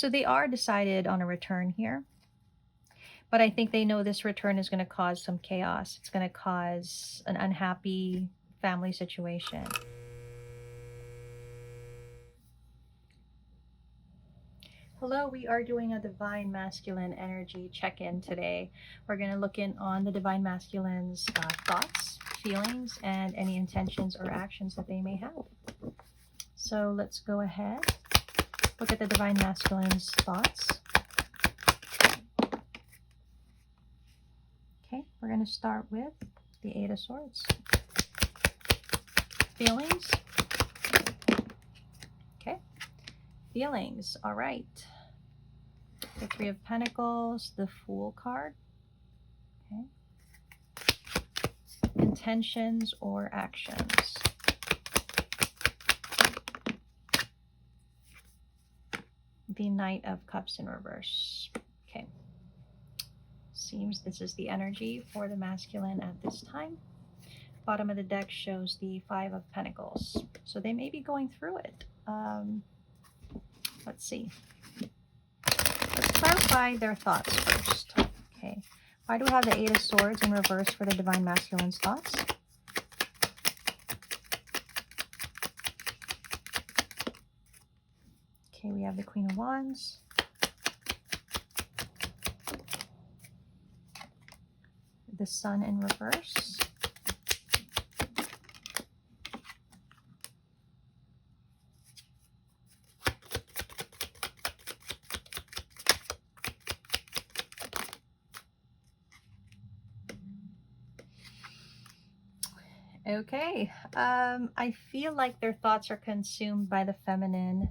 So they are decided on a return here, but I think they know this return is going to cause some chaos. It's going to cause an unhappy family situation. Hello, we are doing a Divine Masculine energy check-in today. We're going to look in on the Divine Masculine's thoughts, feelings, and any intentions or actions that they may have. So let's go ahead, look at the Divine Masculine's thoughts. Okay, we're going to start with the Eight of Swords. Feelings. Okay, feelings. All right. The Three of Pentacles, the Fool card. Okay. Intentions or actions. The Knight of Cups in reverse. Okay. Seems this is the energy for the masculine at this time. Bottom of the deck shows the Five of Pentacles. So they may be going through it. Let's see. Let's clarify their thoughts first. Okay. Why do we have the Eight of Swords in reverse for the Divine Masculine's thoughts? Okay, we have the Queen of Wands. The Sun in reverse. Okay, I feel like their thoughts are consumed by the feminine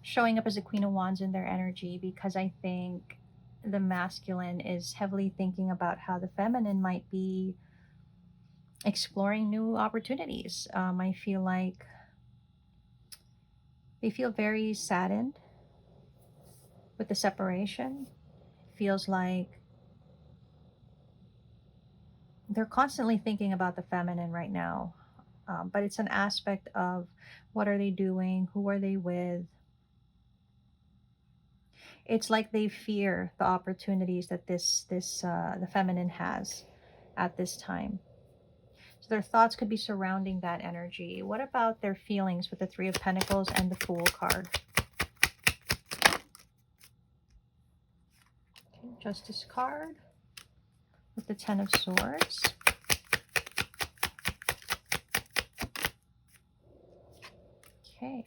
showing up as a Queen of Wands in their energy, because I think the masculine is heavily thinking about how the feminine might be exploring new opportunities. I feel like they feel very saddened with the separation. Feels like they're constantly thinking about the feminine right now. But it's an aspect of what are they doing? Who are they with? It's like they fear the opportunities that the feminine has at this time. So their thoughts could be surrounding that energy. What about their feelings with the Three of Pentacles and the Fool card? Okay, Justice card with the Ten of Swords. Okay.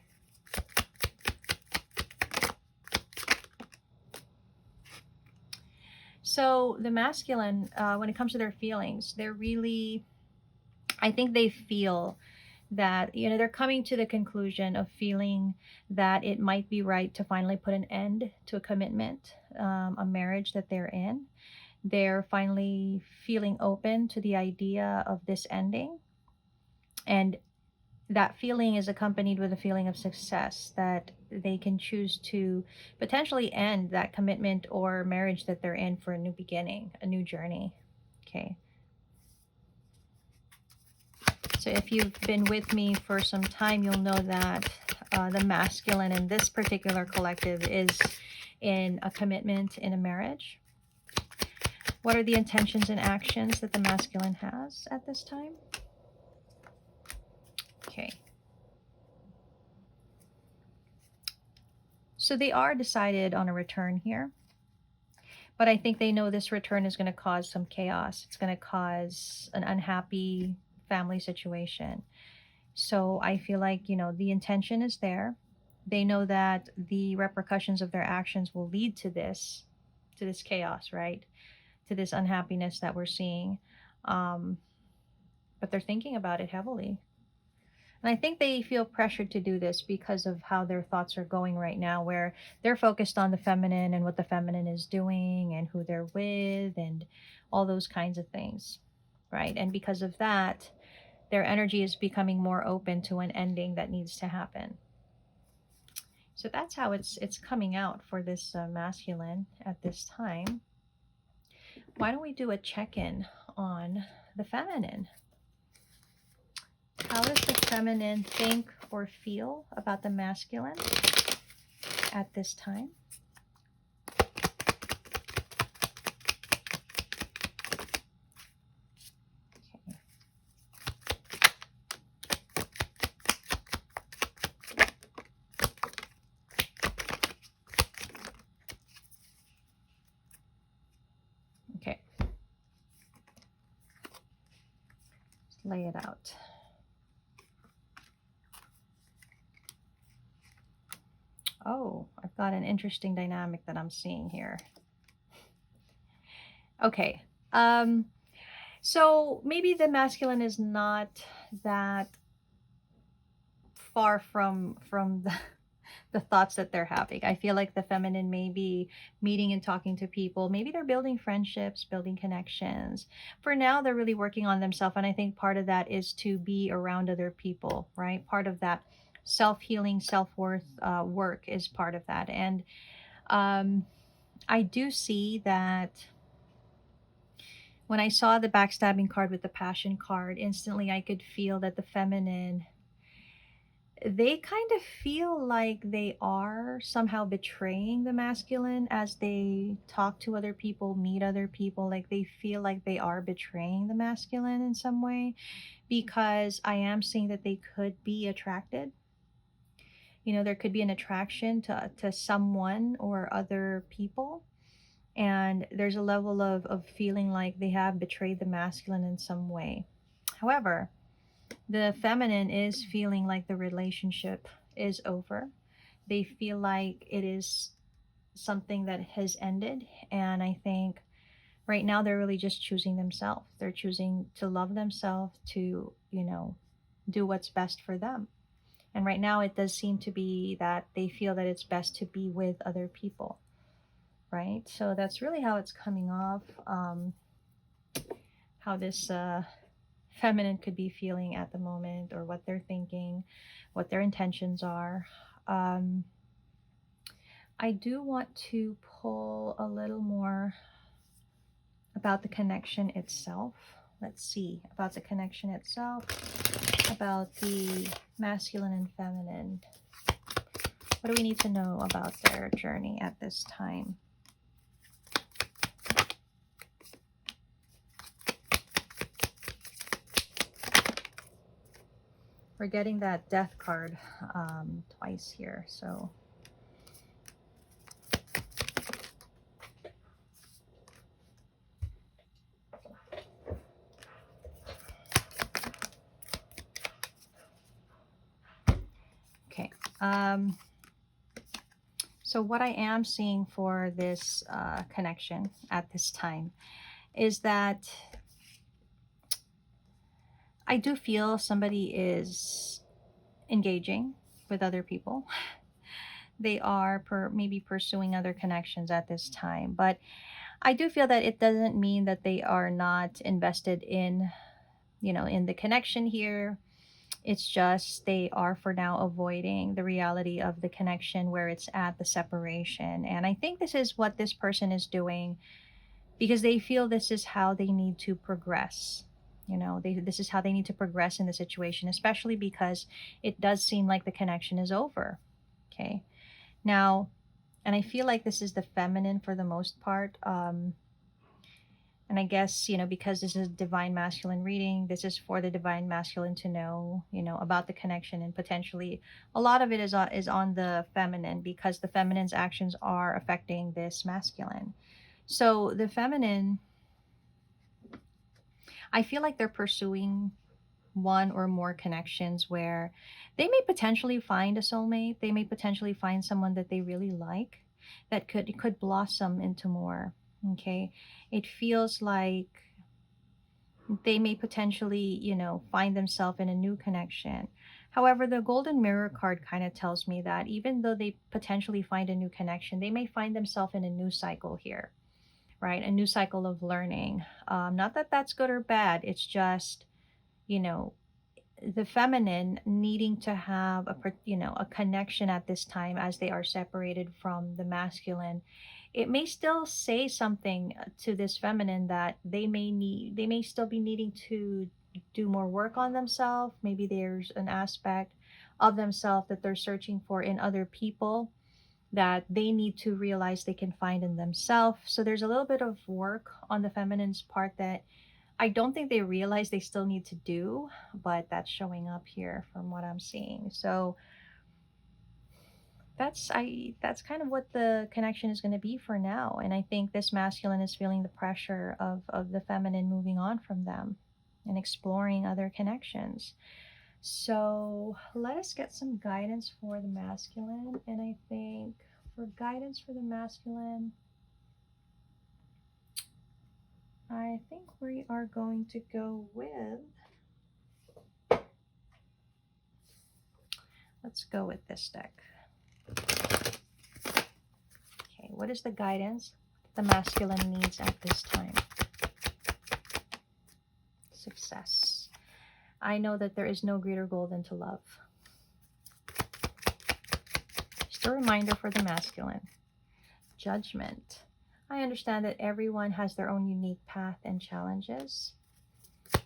So the masculine, when it comes to their feelings, they're really, I think they feel that, they're coming to the conclusion of feeling that it might be right to finally put an end to a commitment, a marriage that they're in. They're finally feeling open to the idea of this ending. And that feeling is accompanied with a feeling of success, that they can choose to potentially end that commitment or marriage that they're in for a new beginning, a new journey. Okay. So if you've been with me for some time, you'll know that the masculine in this particular collective is in a commitment, in a marriage. What are the intentions and actions that the masculine has at this time? Okay. So they are decided on a return here, but I think they know this return is going to cause some chaos. It's going to cause an unhappy family situation. So I feel like, the intention is there. They know that the repercussions of their actions will lead to this chaos, right? To this unhappiness that we're seeing. But they're thinking about it heavily. And I think they feel pressured to do this because of how their thoughts are going right now, where they're focused on the feminine and what the feminine is doing and who they're with and all those kinds of things, right? And because of that, their energy is becoming more open to an ending that needs to happen. So that's how it's coming out for this masculine at this time. Why don't we do a check-in on the feminine? How does the feminine think or feel about the masculine at this time? lay it out. Oh, I've got an interesting dynamic that I'm seeing here. Okay. So maybe the masculine is not that far from the thoughts that they're having. I feel like the feminine may be meeting and talking to people. Maybe they're building friendships, building connections. For now, they're really working on themselves. And I think part of that is to be around other people, right? Part of that self healing, self worth work is part of that. And um, I do see that when I saw the backstabbing card with the passion card, instantly I could feel that the feminine, they kind of feel like they are somehow betraying the masculine as they talk to other people, meet other people. Like they feel like they are betraying the masculine in some way, because I am seeing that they could be attracted. You know, there could be an attraction to someone or other people. And there's a level of feeling like they have betrayed the masculine in some way. However, the feminine is feeling like the relationship is over. They feel like it is something that has ended. And I think right now they're really just choosing themselves. They're choosing to love themselves, to, do what's best for them. And right now it does seem to be that they feel that it's best to be with other people, right? So that's really how it's coming off, how this feminine could be feeling at the moment, or what they're thinking, what their intentions are. Um, I do want to pull a little more about the connection itself. Let's see about the connection itself, about the masculine and feminine. What do we need to know about their journey at this time? We're getting that death card twice here, so okay. So what I am seeing for this connection at this time is that I do feel somebody is engaging with other people. They are maybe pursuing other connections at this time, but I do feel that it doesn't mean that they are not invested in, in the connection here. It's just they are for now avoiding the reality of the connection where it's at the separation. And I think this is what this person is doing because they feel this is how they need to progress. This is how they need to progress in the situation, especially because it does seem like the connection is over. Okay. Now, and I feel like this is the feminine for the most part. And I guess, because this is divine masculine reading, this is for the divine masculine to know, about the connection, and potentially a lot of it is on the feminine because the feminine's actions are affecting this masculine. So the feminine, I feel like they're pursuing one or more connections where they may potentially find a soulmate. They may potentially find someone that they really like that could blossom into more. Okay. It feels like they may potentially, find themselves in a new connection. However, the golden mirror card kind of tells me that even though they potentially find a new connection, they may find themselves in a new cycle here, right? A new cycle of learning. Not that that's good or bad. It's just, you know, the feminine needing to have a connection at this time as they are separated from the masculine. It may still say something to this feminine that they may still be needing to do more work on themselves. Maybe there's an aspect of themselves that they're searching for in other people that they need to realize they can find in themselves. So there's a little bit of work on the feminine's part that I don't think they realize they still need to do, but that's showing up here from what I'm seeing. So that's kind of what the connection is going to be for now. And I think this masculine is feeling the pressure of the feminine moving on from them. and exploring other connections. So let us get some guidance for the masculine. And I think for guidance for the masculine, I think we are going to go with, let's go with this deck. Okay, what is the guidance the masculine needs at this time? Success. I know that there is no greater goal than to love. Just a reminder for the masculine. Judgment. I understand that everyone has their own unique path and challenges.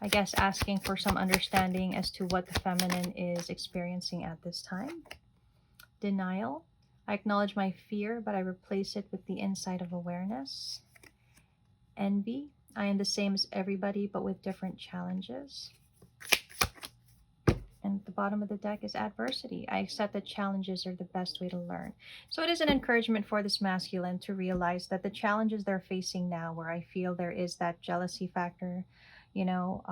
I guess asking for some understanding as to what the feminine is experiencing at this time. Denial. I acknowledge my fear, but I replace it with the insight of awareness. Envy. I am the same as everybody, but with different challenges. And at the bottom of the deck is adversity. I accept that challenges are the best way to learn. So it is an encouragement for this masculine to realize that the challenges they're facing now, where I feel there is that jealousy factor, you know,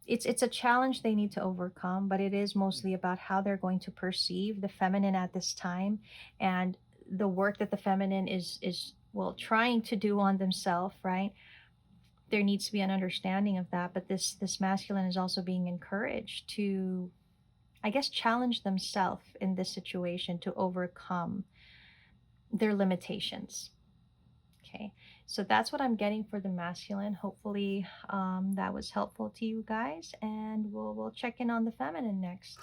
it's a challenge they need to overcome, but it is mostly about how they're going to perceive the feminine at this time, and the work that the feminine is well trying to do on themselves, right? There needs to be an understanding of that, but this masculine is also being encouraged to, I guess, challenge themselves in this situation to overcome their limitations. Okay, so that's what I'm getting for the masculine. Hopefully that was helpful to you guys, and we'll check in on the feminine next.